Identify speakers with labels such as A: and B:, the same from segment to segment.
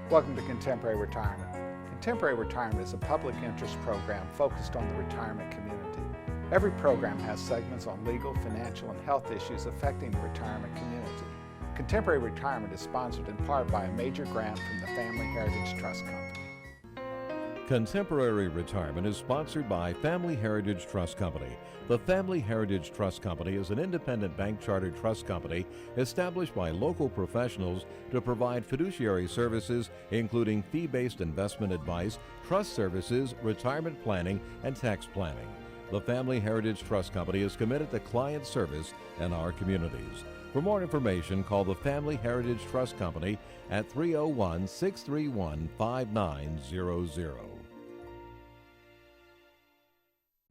A: Welcome to Contemporary Retirement. Contemporary Retirement is a public interest program focused on the retirement community. Every program has segments on legal, financial, and health issues affecting the retirement community. Contemporary Retirement is sponsored in part by a major grant from the Family Heritage Trust Company.
B: Contemporary Retirement is sponsored by Family Heritage Trust Company. The Family Heritage Trust Company is an independent bank chartered trust company established by local professionals to provide fiduciary services including fee-based investment advice, trust services, retirement planning, and tax planning. The Family Heritage Trust Company is committed to client service in our communities. For more information, call the Family Heritage Trust Company at 301-631-5900.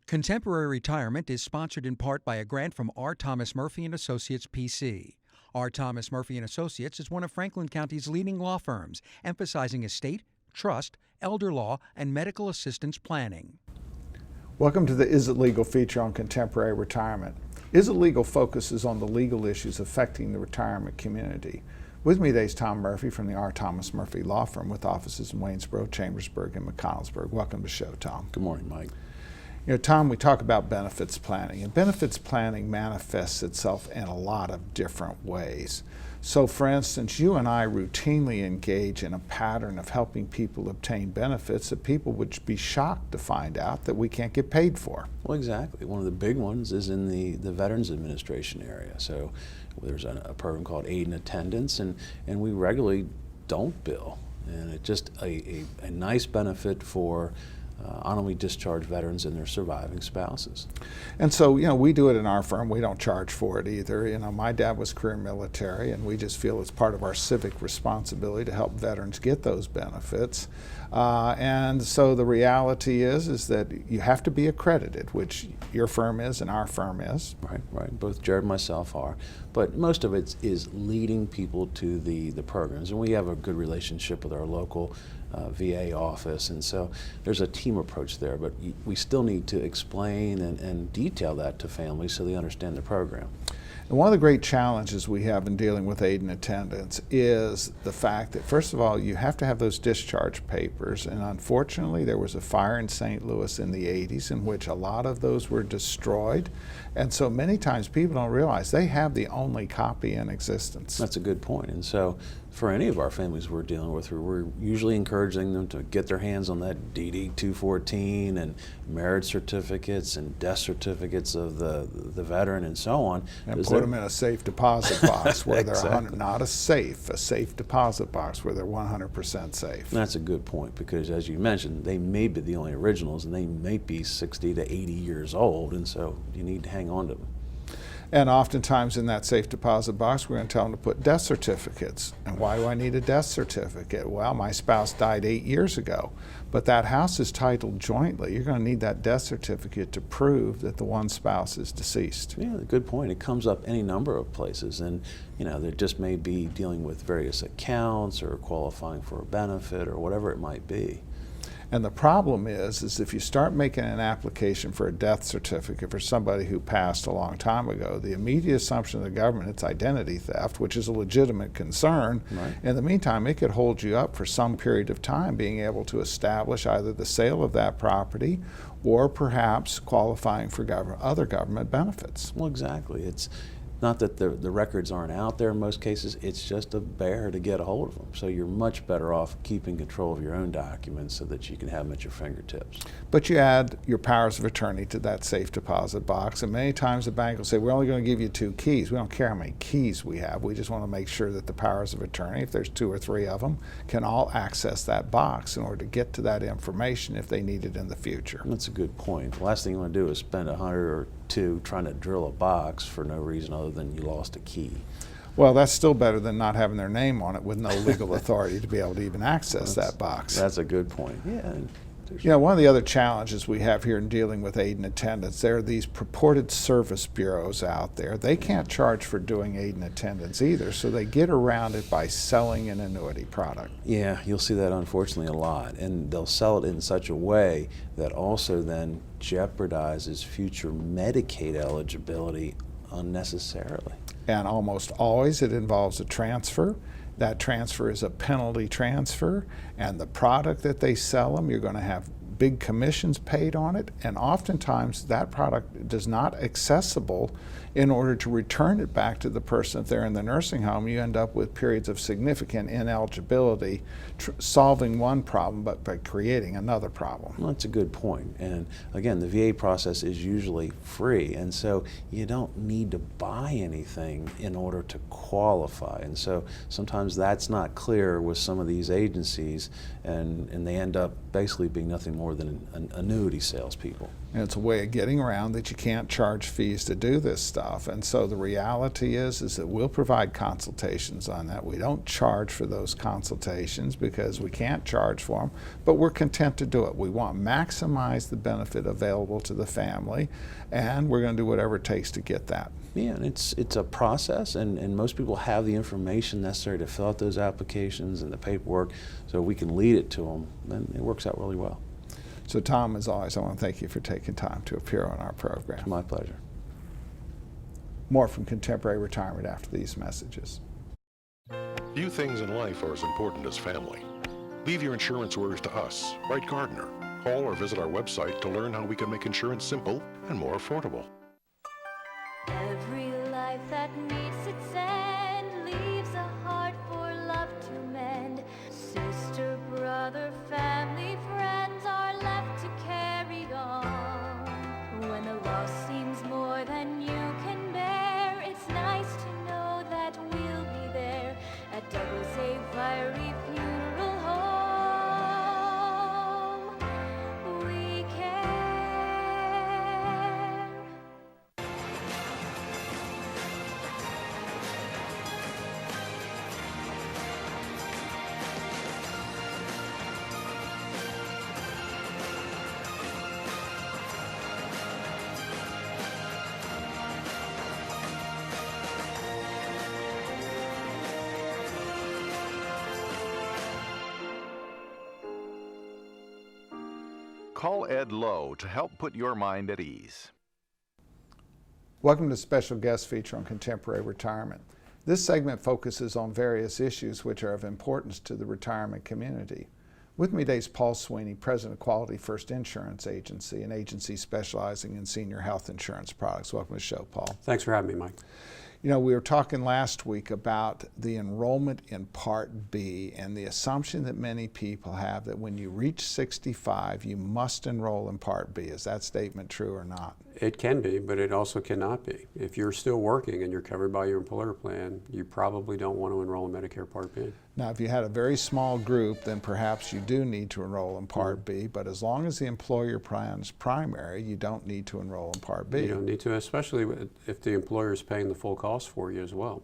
C: Contemporary Retirement is sponsored in part by a grant from R. Thomas Murphy & Associates, P.C. R. Thomas Murphy & Associates is one of Franklin County's leading law firms, emphasizing estate, trust, elder law, and medical assistance planning.
A: Welcome to the Is It Legal feature on Contemporary Retirement. Is It Legal focuses on the legal issues affecting the retirement community. With me today is Tom Murphy from the R. Thomas Murphy Law Firm with offices in Waynesboro, Chambersburg, and McConnellsburg. Welcome to the show, Tom.
D: Good morning, Mike.
A: You know, Tom, we talk about benefits planning, and benefits planning manifests itself in a lot of different ways. So, for instance, you and I routinely engage in a pattern of helping people obtain benefits that people would be shocked to find out that we can't get paid for.
D: Well, exactly. One of the big ones is in the Veterans Administration area. So there's a program called Aid and Attendance, and we regularly don't bill. And it's just a nice benefit for honorably discharged veterans and their surviving spouses.
A: And so, you know, we do it in our firm. We don't charge for it either. You know, my dad was career military, and we just feel it's part of our civic responsibility to help veterans get those benefits. And so the reality is that you have to be accredited, which your firm is and our firm is.
D: Right. Both Jared and myself are. But most of it is leading people to the programs. And we have a good relationship with our local VA office, and so there's a team approach there, but we still need to explain and detail that to families so they understand the program.
A: And one of the great challenges we have in dealing with aid and attendance is the fact that, first of all, you have to have those discharge papers, and unfortunately there was a fire in St. Louis in the 80s in which a lot of those were destroyed, and so many times people don't realize they have the only copy in existence.
D: That's a good point. And so for any of our families we're dealing with, we're usually encouraging them to get their hands on that DD 214 and marriage certificates and death certificates of the veteran and so on.
A: And put them in a safe deposit box where
D: Exactly.
A: they're not a safe deposit box where they're 100% safe.
D: That's a good point, because as you mentioned, they may be the only originals and they may be 60 to 80 years old, and so you need to hang on to them.
A: And oftentimes in that safe deposit box, we're going to tell them to put death certificates. And why do I need a death certificate? Well, my spouse died 8 years ago, but that house is titled jointly. You're going to need that death certificate to prove that the one spouse is deceased.
D: Yeah, good point. It comes up any number of places, and you know, there just may be dealing with various accounts or qualifying for a benefit or whatever it might be.
A: And the problem is if you start making an application for a death certificate for somebody who passed a long time ago, the immediate assumption of the government, it's identity theft, which is a legitimate concern.
D: Right.
A: In the meantime, it could hold you up for some period of time being able to establish either the sale of that property or perhaps qualifying for other government benefits.
D: Well, exactly. It's not that the records aren't out there in most cases, it's just a bear to get a hold of them. So you're much better off keeping control of your own documents so that you can have them at your fingertips.
A: But you add your powers of attorney to that safe deposit box, and many times the bank will say, we're only going to give you 2 keys. We don't care how many keys we have. We just want to make sure that the powers of attorney, if there's 2 or 3 of them, can all access that box in order to get to that information if they need it in the future.
D: That's a good point. The last thing you want to do is spend $100 or $200 trying to drill a box for no reason other than you lost a key.
A: Well, that's still better than not having their name on it with no legal authority to be able to even access that box.
D: That's a good point. Yeah.
A: You know, one of the other challenges we have here in dealing with aid and attendance, there are these purported service bureaus out there. They can't charge for doing aid and attendance either, so they get around it by selling an annuity product.
D: Yeah, you'll see that unfortunately a lot, and they'll sell it in such a way that also then jeopardizes future Medicaid eligibility unnecessarily.
A: And almost always it involves a transfer, That transfer is a penalty transfer, and the product that they sell them, you're going to have big commissions paid on it, and oftentimes that product is not accessible. In order to return it back to the person, if they're in the nursing home, you end up with periods of significant ineligibility, solving one problem but by creating another problem.
D: Well, that's a good point. And again, the VA process is usually free, and so you don't need to buy anything in order to qualify. And so sometimes that's not clear with some of these agencies, and they end up basically being nothing more than an annuity salespeople.
A: And it's a way of getting around that you can't charge fees to do this stuff. And so the reality is that we'll provide consultations on that. We don't charge for those consultations because we can't charge for them, but we're content to do it. We want to maximize the benefit available to the family, and we're going to do whatever it takes to get that.
D: Yeah, and it's a process, and most people have the information necessary to fill out those applications and the paperwork, so we can lead it to them, and it works out really well.
A: So Tom, as always, I want to thank you for taking time to appear on our program.
D: It's my pleasure.
A: More from Contemporary Retirement after these messages.
E: Few things in life are as important as family. Leave your insurance worries to us. Write Gardner. Call or visit our website to learn how we can make insurance simple and more affordable.
F: Every life that meets its end leaves a heart for love to mend. Sister, brother, family, friends are left to carry on. When the loss seems more than you can bear, it's nice to know that we'll be there at Douglas A. Fiery Funeral Home. We care.
G: Call Ed Lowe to help put your mind at ease.
A: Welcome to a special guest feature on Contemporary Retirement. This segment focuses on various issues which are of importance to the retirement community. With me today is Paul Sweeney, President of Quality First Insurance Agency, an agency specializing in senior health insurance products. Welcome to the show, Paul.
H: Thanks for having me, Mike.
A: You know, we were talking last week about the enrollment in Part B and the assumption that many people have that when you reach 65, you must enroll in Part B. Is that statement true or not?
H: It can be, but it also cannot be. If you're still working and you're covered by your employer plan, you probably don't want to enroll in Medicare Part B.
A: Now, if you had a very small group, then perhaps you do need to enroll in Part B, but as long as the employer plan is primary, you don't need to enroll in Part B.
H: You don't need to, especially if the employer is paying the full cost for you as well.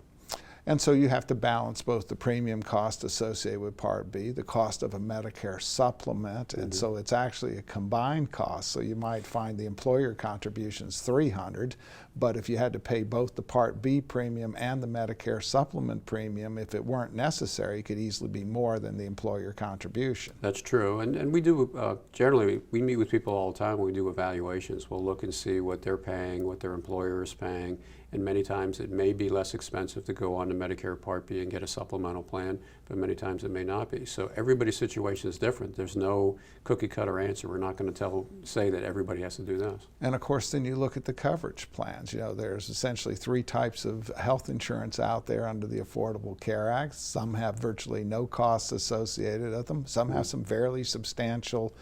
A: And so you have to balance both the premium cost associated with Part B, the cost of a Medicare supplement, and so it's actually a combined cost. So you might find the employer contributions $300, but if you had to pay both the Part B premium and the Medicare supplement premium, if it weren't necessary, it could easily be more than the employer contribution.
H: That's true, and we do, generally, we meet with people all the time when we do evaluations. We'll look and see what they're paying, what their employer is paying, and many times it may be less expensive to go on to Medicare Part B and get a supplemental plan, but many times it may not be. So everybody's situation is different. There's no cookie cutter answer. We're not going to say that everybody has to do this.
A: And of course, then you look at the coverage plans. You know, there's essentially 3 types of health insurance out there under the Affordable Care Act. Some have virtually no costs associated with them. Some have some fairly substantial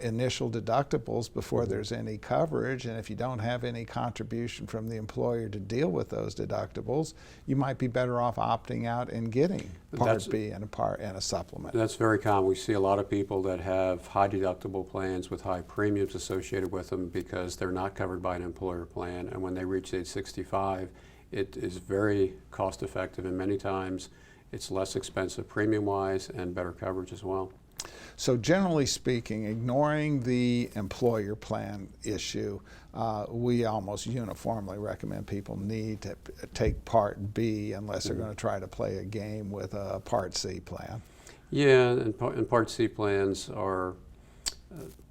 A: initial deductibles before there's any coverage. And if you don't have any contribution from the employer to deal with those deductibles, you might be better off opting out and getting Part B and a supplement.
H: That's very common. We see a lot of people that have high deductible plans with high premiums associated with them because they're not covered by an employer plan, and when they reach age 65, it is very cost effective, and many times it's less expensive premium-wise and better coverage as well.
A: So generally speaking, ignoring the employer plan issue, we almost uniformly recommend people need to take Part B unless they're going to try to play a game with a Part C plan.
H: Yeah, and Part C plans are,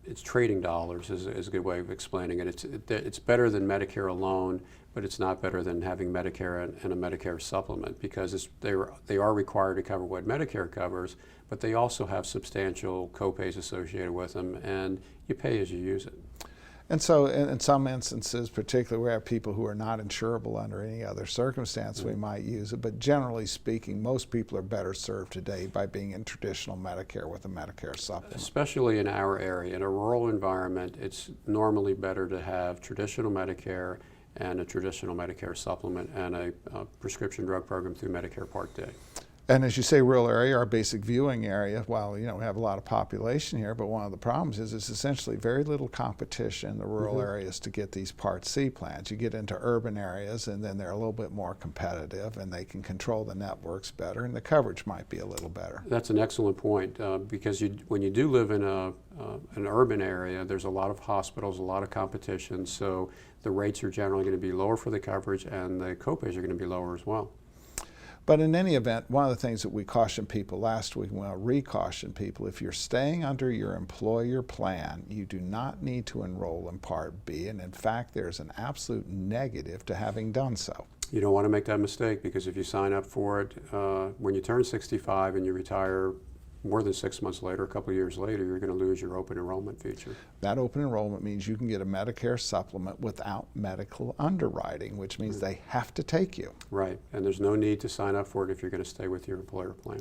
H: it's trading dollars is a good way of explaining it. It's better than Medicare alone, but it's not better than having Medicare and a Medicare supplement, because they are required to cover what Medicare covers, but they also have substantial copays associated with them, and you pay as you use it.
A: And so in some instances, particularly where we have people who are not insurable under any other circumstance, we might use it. But generally speaking, most people are better served today by being in traditional Medicare with a Medicare supplement.
H: Especially in our area. In a rural environment, it's normally better to have traditional Medicare and a traditional Medicare supplement and a prescription drug program through Medicare Part D.
A: And as you say, rural area, our basic viewing area, well, we have a lot of population here, but one of the problems is it's essentially very little competition in the rural areas to get these Part C plans. You get into urban areas and then they're a little bit more competitive and they can control the networks better and the coverage might be a little better.
H: That's an excellent point, because when you do live in an urban area, there's a lot of hospitals, a lot of competition, so the rates are generally going to be lower for the coverage and the copays are going to be lower as well.
A: But in any event, one of the things that we cautioned people last week, well, re-caution people, if you're staying under your employer plan, you do not need to enroll in Part B, and in fact, there's an absolute negative to having done so.
H: You don't want to make that mistake, because if you sign up for it when you turn 65 and you retire more than 6 months later, a couple of years later, you're going to lose your open enrollment feature.
A: That open enrollment means you can get a Medicare supplement without medical underwriting, which means they have to take you.
H: Right, and there's no need to sign up for it if you're going to stay with your employer plan.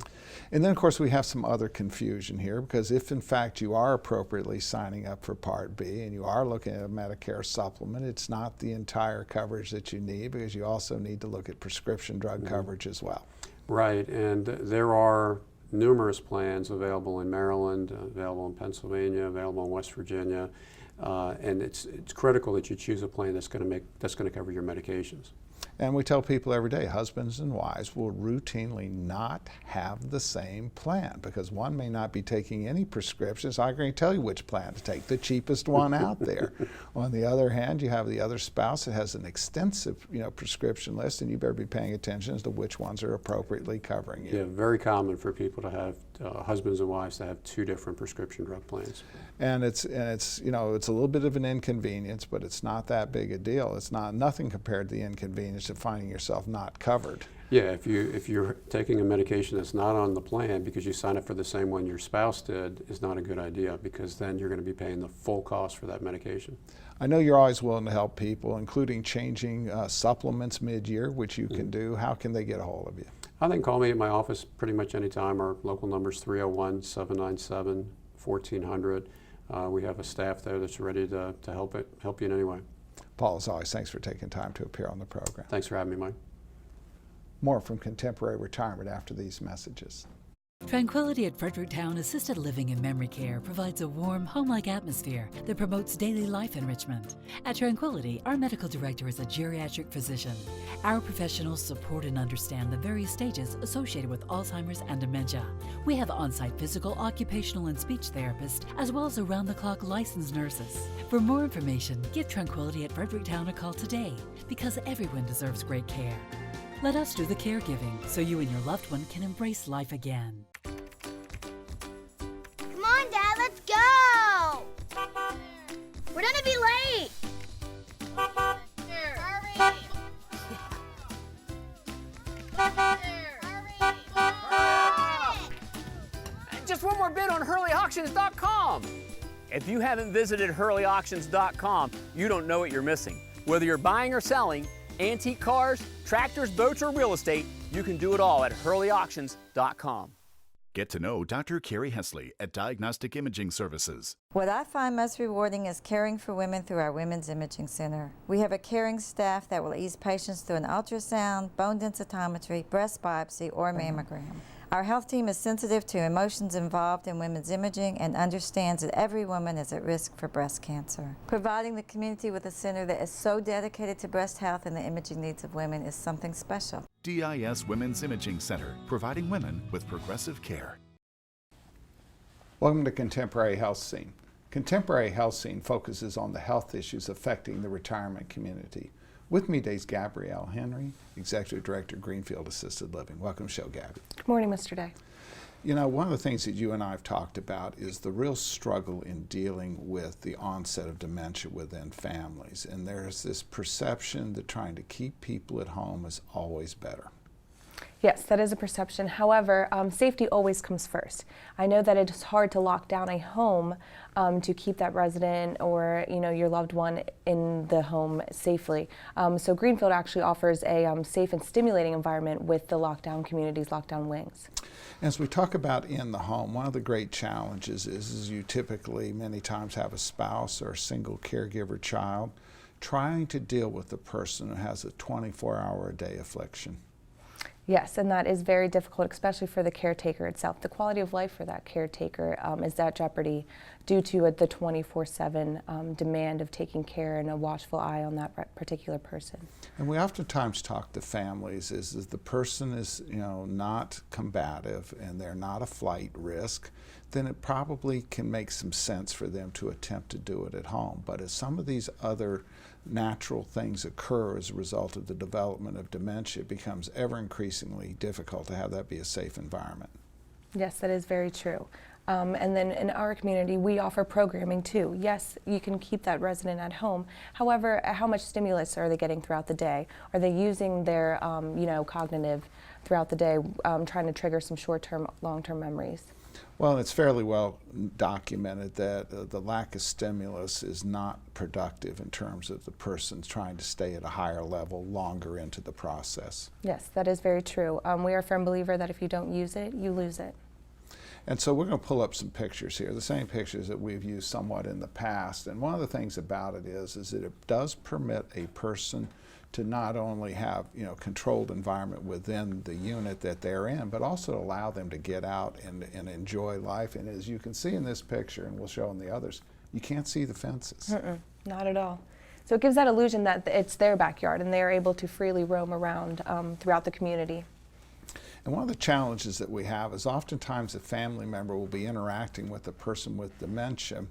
A: And then, of course, we have some other confusion here, because if, in fact, you are appropriately signing up for Part B and you are looking at a Medicare supplement, it's not the entire coverage that you need, because you also need to look at prescription drug coverage as well.
H: Right, and there are numerous plans available in Maryland, available in Pennsylvania, available in West Virginia, and it's critical that you choose a plan that's going to cover your medications.
A: And we tell people every day, husbands and wives will routinely not have the same plan, because one may not be taking any prescriptions. I can tell you which plan to take, the cheapest one out there. On the other hand, you have the other spouse that has an extensive prescription list, and you better be paying attention as to which ones are appropriately covering you.
H: Yeah, very common for people to have, husbands and wives to have 2 different prescription drug plans.
A: And it's it's a little bit of an inconvenience, but it's not that big a deal. It's nothing compared to the inconvenience of finding yourself not covered.
H: Yeah, if you're taking a medication that's not on the plan because you signed up for the same one your spouse did, is not a good idea, because then you're going to be paying the full cost for that medication.
A: I know you're always willing to help people, including changing supplements mid-year, which you can do. How can they get a hold of you?
H: They can call me at my office pretty much anytime. Our local number is 301-797-1400. We have a staff there that's ready to help you in any way.
A: Paul, as always, thanks for taking time to appear on the program.
H: Thanks for having me, Mike.
A: More from Contemporary Retirement after these messages.
I: Tranquility at Fredericktown Assisted Living and Memory Care provides a warm, home-like atmosphere that promotes daily life enrichment. At Tranquility, our medical director is a geriatric physician. Our professionals support and understand the various stages associated with Alzheimer's and dementia. We have on-site physical, occupational, and speech therapists, as well as around-the-clock licensed nurses. For more information, give Tranquility at Fredericktown a call today, because everyone deserves great care. Let us do the caregiving so you and your loved one can embrace life again.
J: Come on, Dad, let's go! We're gonna be late! Hurry!
K: Just one more bid on HurleyAuctions.com. If you haven't visited HurleyAuctions.com, you don't know what you're missing. Whether you're buying or selling, antique cars, tractors, boats, or real estate, you can do it all at HurleyAuctions.com.
L: Get to know Dr. Carrie Hesley at Diagnostic Imaging Services.
M: What I find most rewarding is caring for women through our Women's Imaging Center. We have a caring staff that will ease patients through an ultrasound, bone densitometry, breast biopsy, or mammogram. Our health team is sensitive to emotions involved in women's imaging and understands that every woman is at risk for breast cancer. Providing the community with a center that is so dedicated to breast health and the imaging needs of women is something special.
L: DIS Women's Imaging Center, providing women with progressive care.
A: Welcome to Contemporary Health Scene. Contemporary Health Scene focuses on the health issues affecting the retirement community. With me today is Gabrielle Henry, Executive Director, Greenfield Assisted Living. Welcome to the show, Gabby.
N: Good morning, Mr. Day.
A: You know, one of the things that you and I have talked about is the real struggle in dealing with the onset of dementia within families. And there's this perception that trying to keep people at home is always better.
N: Yes, that is a perception. However, safety always comes first. I know that it's hard to lock down a home to keep that resident or your loved one in the home safely. So Greenfield actually offers a safe and stimulating environment with the lockdown communities, lockdown wings.
A: As we talk about in the home, one of the great challenges is you typically many times have a spouse or a single caregiver child trying to deal with the person who has a 24-hour-a-day affliction.
N: Yes, and that is very difficult, especially for the caretaker itself. The quality of life for that caretaker is at jeopardy due to the 24/7 demand of taking care and a watchful eye on that particular person.
A: And we oftentimes talk to families is the person is not combative and they're not a flight risk, then it probably can make some sense for them to attempt to do it at home. But as some of these other natural things occur as a result of the development of dementia, it becomes ever increasingly difficult to have that be a safe environment.
N: Yes, that is very true. And then in our community, we offer programming too. Yes, you can keep that resident at home. However, how much stimulus are they getting throughout the day? Are they using their, cognitive throughout the day, trying to trigger some short-term, long-term memories?
A: Well, it's fairly well documented that the lack of stimulus is not productive in terms of the person trying to stay at a higher level longer into the process.
N: Yes, that is very true. We are a firm believer that if you don't use it, you lose it.
A: And so we're going to pull up some pictures here, the same pictures that we've used somewhat in the past. And one of the things about it is that it does permit a person to not only have controlled environment within the unit that they're in, but also allow them to get out and enjoy life. And as you can see in this picture, and we'll show in the others, you can't see the fences.
N: Not at all. So it gives that illusion that it's their backyard and they're able to freely roam around throughout the community.
A: And one of the challenges that we have is oftentimes a family member will be interacting with a person with dementia,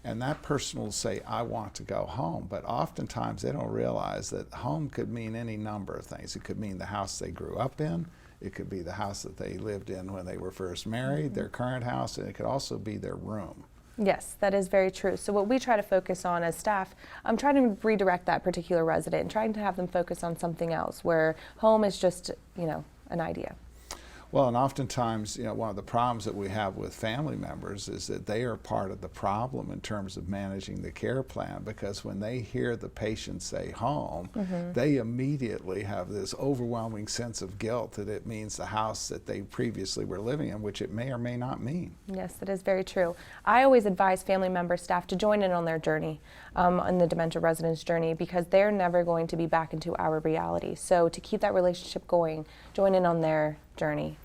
A: and that person will say, I want to go home. But oftentimes they don't realize that home could mean any number of things. It could mean the house they grew up in. It could be the house that they lived in when they were first married, their current house, and it could also be their room.
N: Yes, that is very true. So what we try to focus on as staff, I'm trying to redirect that particular resident and trying to have them focus on something else where home is just, an idea.
A: Well, and oftentimes, one of the problems that we have with family members is that they are part of the problem in terms of managing the care plan, because when they hear the patient say home, they immediately have this overwhelming sense of guilt that it means the house that they previously were living in, which it may or may not mean.
N: Yes, that is very true. I always advise family member staff to join in on their journey, on the dementia resident's journey, because they're never going to be back into our reality. So to keep that relationship going, join in on their journey.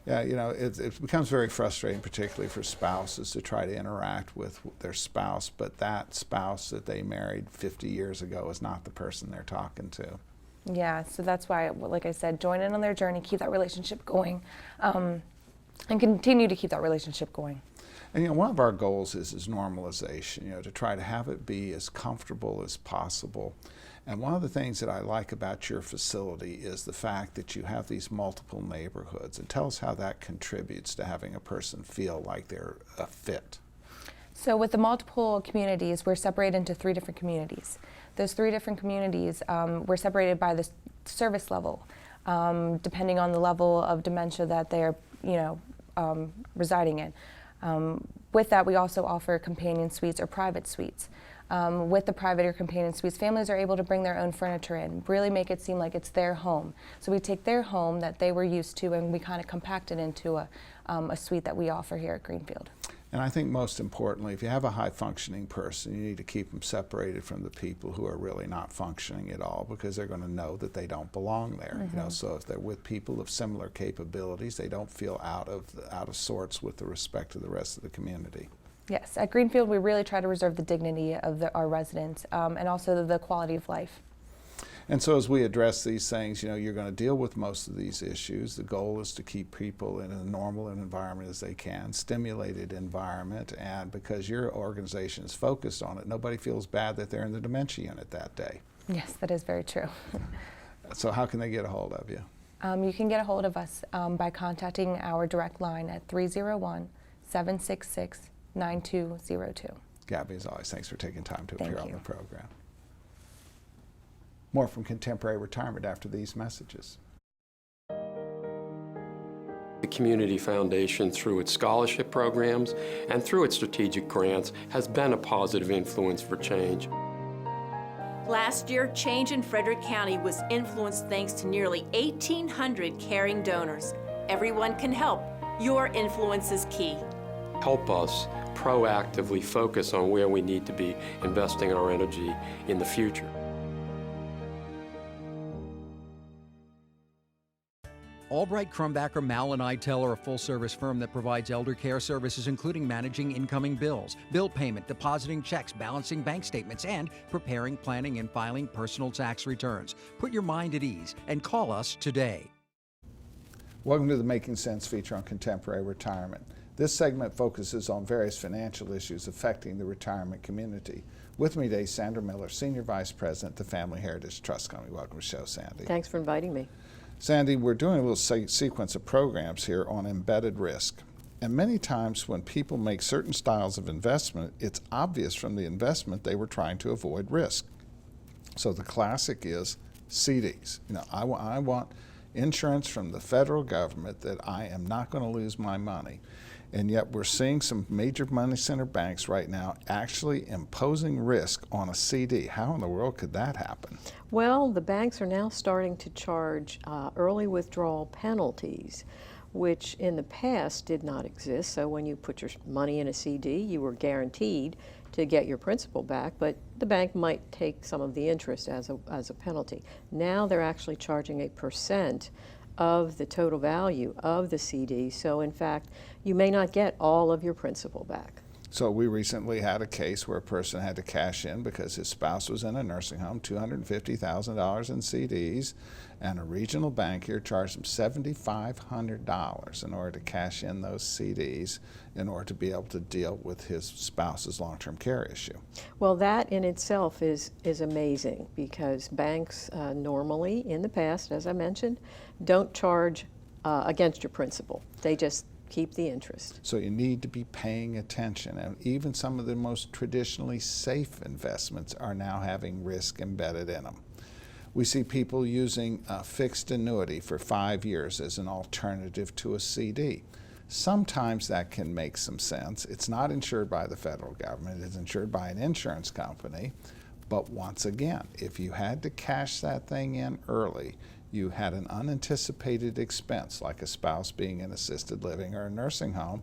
A: Yeah, it becomes very frustrating, particularly for spouses, to try to interact with their spouse, but that spouse that they married 50 years ago is not the person they're talking to.
N: Yeah, so that's why, like I said, join in on their journey, keep that relationship going, and continue to keep that relationship going.
A: And one of our goals is normalization, to try to have it be as comfortable as possible. And one of the things that I like about your facility is the fact that you have these multiple neighborhoods. And tell us how that contributes to having a person feel like they're a fit.
N: So with the multiple communities, we're separated into 3 different communities. Those 3 different communities, we're separated by the service level, depending on the level of dementia that they're, residing in. With that, we also offer companion suites or private suites. With the private or companion suites, families are able to bring their own furniture in, really make it seem like it's their home. So we take their home that they were used to and we kind of compact it into a suite that we offer here at Greenfield.
A: And I think most importantly, if you have a high-functioning person, you need to keep them separated from the people who are really not functioning at all, because they're going to know that they don't belong there. So if they're with people of similar capabilities, they don't feel out of sorts with respect to the rest of the community.
N: Yes, at Greenfield we really try to reserve the dignity of our residents and also the quality of life.
A: And so as we address these things, you're going to deal with most of these issues. The goal is to keep people in as normal an environment as they can, stimulated environment, and because your organization is focused on it, nobody feels bad that they're in the dementia unit that day.
N: Yes, that is very true.
A: So how can they get a hold of you?
N: You can get a hold of us by contacting our direct line at 301-766-9202.
A: Gabby, as always, thanks for taking time to
N: Thank
A: appear on
N: you.
A: the program. More from Contemporary Retirement after these messages.
O: The Community Foundation, through its scholarship programs and through its strategic grants, has been a positive influence for change.
P: Last year, change in Frederick County was influenced thanks to nearly 1,800 caring donors. Everyone can help. Your influence is key.
O: Help us proactively focus on where we need to be investing our energy in the future.
C: Albright, Crumbacher, Mal & Idtel are a full-service firm that provides elder care services including managing incoming bills, bill payment, depositing checks, balancing bank statements, and preparing, planning, and filing personal tax returns. Put your mind at ease and call us today.
A: Welcome to the Making Sense feature on Contemporary Retirement. This segment focuses on various financial issues affecting the retirement community. With me today, Sandra Miller, Senior Vice President, the Family Heritage Trust Company. Welcome to the show, Sandy.
Q: Thanks for inviting me.
A: Sandy, we're doing a little sequence of programs here on embedded risk. And many times when people make certain styles of investment, it's obvious from the investment they were trying to avoid risk. So the classic is CDs. You know, I want insurance from the federal government that I am not going to lose my money. And yet we're seeing some major money center banks right now actually imposing risk on a CD. How in the world could that happen?
Q: Well, the banks are now starting to charge early withdrawal penalties, which in the past did not exist. So when you put your money in a CD, you were guaranteed to get your principal back, but the bank might take some of the interest as a penalty. Now they're actually charging a % of the total value of the CD. So in fact, you may not get all of your principal back.
A: So we recently had a case where a person had to cash in because his spouse was in a nursing home, $250,000 in CDs, and a regional bank here charged him $7,500 in order to cash in those CDs in order to be able to deal with his spouse's long-term care issue.
Q: Well, that in itself is amazing because banks normally, in the past, as I mentioned, don't charge against your principal. They just keep the interest.
A: So you need to be paying attention, and even some of the most traditionally safe investments are now having risk embedded in them. We see people using a fixed annuity for 5 years as an alternative to a CD. Sometimes that can make some sense. It's not insured by the federal government, it's insured by an insurance company. But once again, if you had to cash that thing in early, you had an unanticipated expense like a spouse being in assisted living or a nursing home,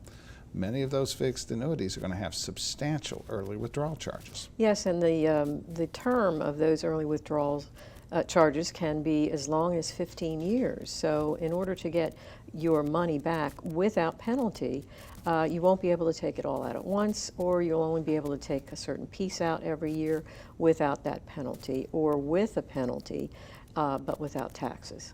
A: many of those fixed annuities are going to have substantial early withdrawal charges.
Q: Yes, and the term of those early withdrawals charges can be as long as 15 years. So in order to get your money back without penalty, you won't be able to take it all out at once, or you'll only be able to take a certain piece out every year without that penalty, or with a penalty, but without taxes.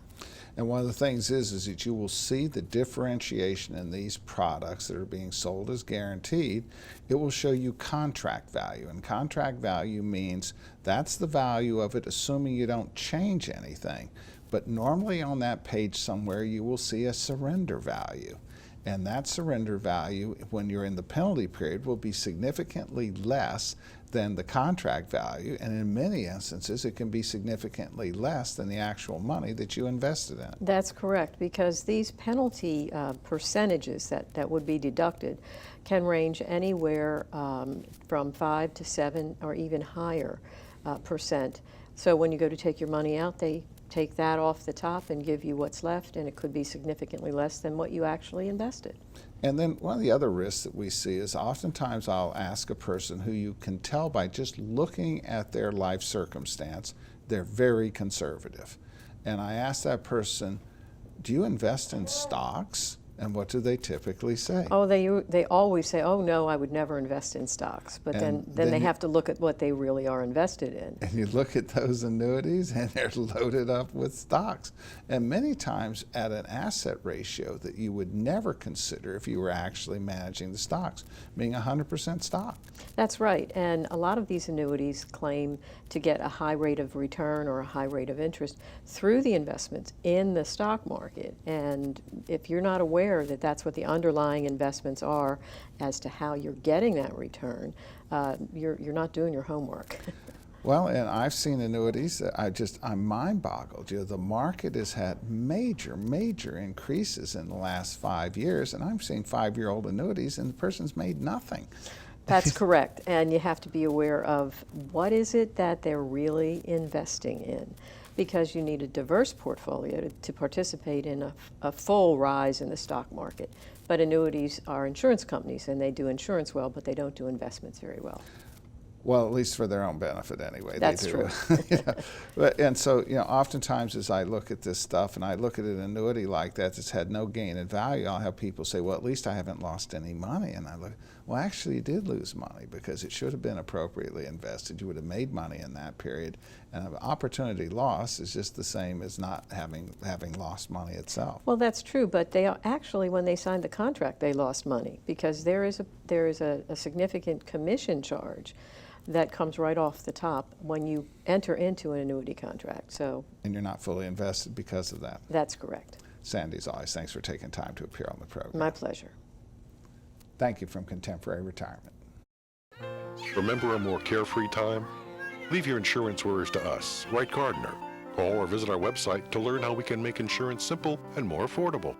A: And one of the things is that you will see the differentiation in these products that are being sold as guaranteed. It will show you contract value, and contract value means that's the value of it assuming you don't change anything. But normally on that page somewhere you will see a surrender value. And that surrender value, when you're in the penalty period, will be significantly less than the contract value, and in many instances it can be significantly less than the actual money that you invested in it.
Q: That's correct, because these penalty percentages that would be deducted can range anywhere from 5 to 7 or even higher percent. So when you go to take your money out, they take that off the top and give you what's left, and it could be significantly less than what you actually invested.
A: And then one of the other risks that we see is oftentimes I'll ask a person who you can tell by just looking at their life circumstance, they're very conservative. And I ask that person, do you invest in stocks? And what do they typically say?
Q: Oh, they always say, oh no, I would never invest in stocks. But then they have to look at what they really are invested in.
A: And you look at those annuities and they're loaded up with stocks. And many times at an asset ratio that you would never consider if you were actually managing the stocks, being 100% stock.
Q: That's right. And a lot of these annuities claim to get a high rate of return or a high rate of interest through the investments in the stock market. And if you're not aware that that's what the underlying investments are as to how you're getting that return, you're not doing your homework.
A: Well, and I've seen annuities that I'm mind-boggled. You know, the market has had major increases in the last 5 years, and I'm seeing 5-year-old annuities and the person's made nothing.
Q: That's correct, and you have to be aware of what is it that they're really investing in, because you need a diverse portfolio to participate in a full rise in the stock market. But annuities are insurance companies, and they do insurance well, but they don't do investments very well.
A: Well, at least for their own benefit anyway.
Q: That's
A: they do.
Q: true.
A: And so, you know, oftentimes as I look at this stuff and I look at an annuity like that that's had no gain in value, I'll have people say, well, at least I haven't lost any money. And I look, well, actually you did lose money because it should have been appropriately invested. You would have made money in that period. And an opportunity loss is just the same as not having lost money itself.
Q: Well, that's true, but they are actually, when they signed the contract, they lost money because there is a significant commission charge that comes right off the top when you enter into an annuity contract. So,
A: and you're not fully invested because of that.
Q: That's correct.
A: Sandy, as always, thanks for taking time to appear on the program.
Q: My pleasure.
A: Thank you from Contemporary Retirement.
E: Remember a more carefree time? Leave your insurance worries to us, Wright Gardner. Call or visit our website to learn how we can make insurance simple and more affordable.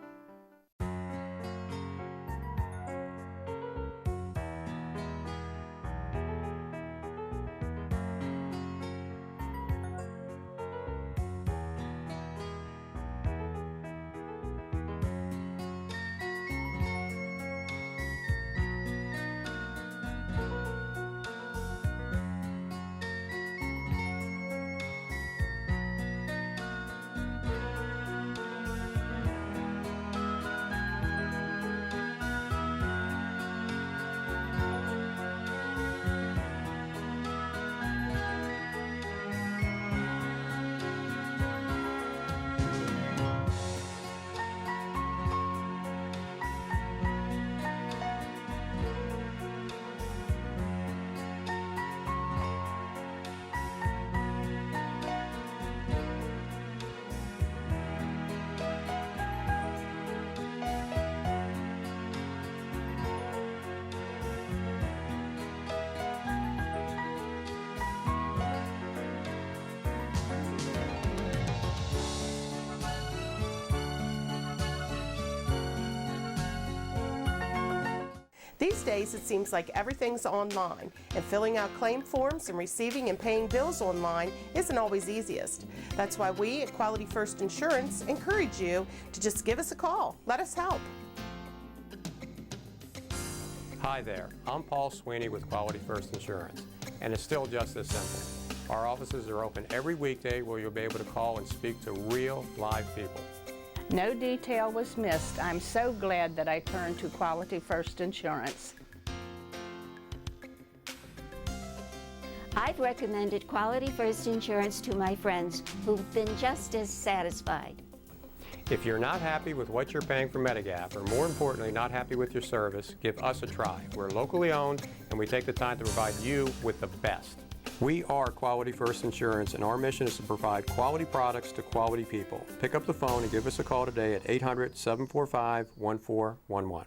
R: These days, it seems like everything's online, and filling out claim forms and receiving and paying bills online isn't always easiest. That's why we at Quality First Insurance encourage you to just give us a call. Let us help.
H: Hi there, I'm Paul Sweeney with Quality First Insurance, and it's still just as simple. Our offices are open every weekday where you'll be able to call and speak to real, live people.
S: No detail was missed. I'm so glad that I turned to Quality First Insurance.
T: I've recommended Quality First Insurance to my friends who've been just as satisfied.
H: If you're not happy with what you're paying for Medigap, or more importantly, not happy with your service, give us a try. We're locally owned, and we take the time to provide you with the best. We are Quality First Insurance, and our mission is to provide quality products to quality people. Pick up the phone and give us a call today at 800-745-1411.